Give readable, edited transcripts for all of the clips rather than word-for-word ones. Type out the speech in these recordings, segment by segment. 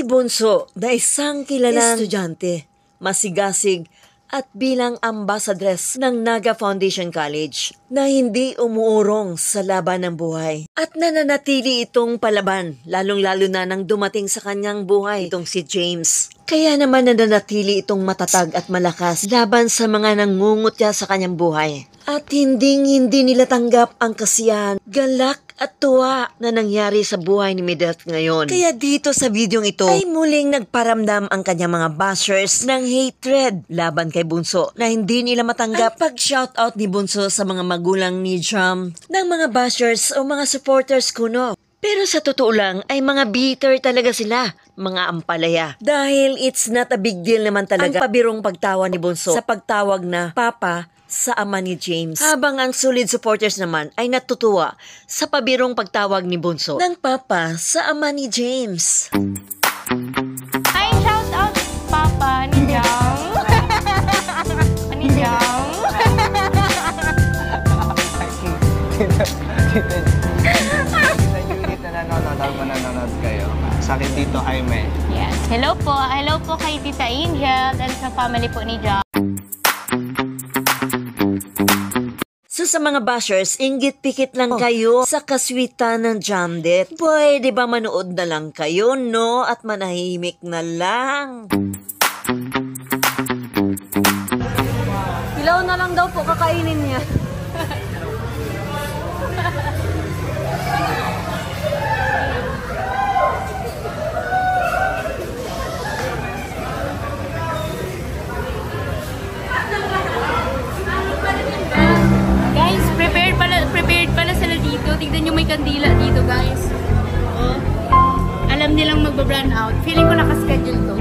Si Bunso na isang kilalang estudyante, masigasig at bilang ambassadress ng Naga Foundation College na hindi umuurong sa laban ng buhay. At nananatili itong palaban, lalong-lalo na nang dumating sa kanyang buhay itong si James. Kaya naman nananatili itong matatag at malakas laban sa mga nangungutya sa kanyang buhay. At hindi nila tanggap ang kasiyahan, galak at tuwa na nangyari sa buhay ni Medeth ngayon. Kaya dito sa videong ito ay muling nagparamdam ang kanyang mga bashers ng hatred laban kay Bunso na hindi nila matanggap ang pag-shoutout ni Bunso sa mga magulang ni Jam ng mga bashers o mga supporters kuno. Pero sa totoo lang ay mga bitter talaga sila, mga ampalaya. Dahil it's not a big deal naman talaga ang pabirong pagtawa ni Bunso sa pagtawag na Papa sa ama ni James. Habang ang solid supporters naman ay natutuwa sa pabirong pagtawag ni Bunso ng Papa sa ama ni James. Ay, shout out Papa ni Jam. Ni Jam. Tita nanonood kayo. Sa akin dito, Jaime. Yes. Hello po. Hello po kay Tita Angel and sa family po ni Jam. So sa mga bashers, inggit-pikit lang kayo sa kaswitan ng Jamdet. Pwede ba manood na lang kayo, no? At manahimik na lang. Hilaw na lang daw po kakainin niya. Prepared pala sila dito. Tignan nyo may kandila dito, guys. Oh. Alam nilang magba-brand out. Feeling ko nakaschedule to.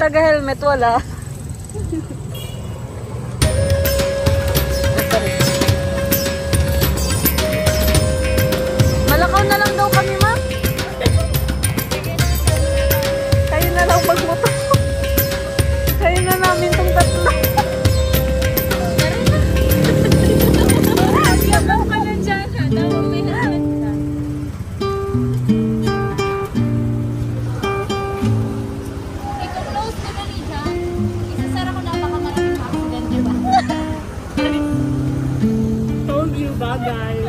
Taga-helmet, wala. Malakaw na lang daw kami, ma'am. Kayo na lang magmotor. Kayo na namin itong tatlo. Yabaw ka na dyan, ha? Tawag may helmet ka. Told you ba, guys?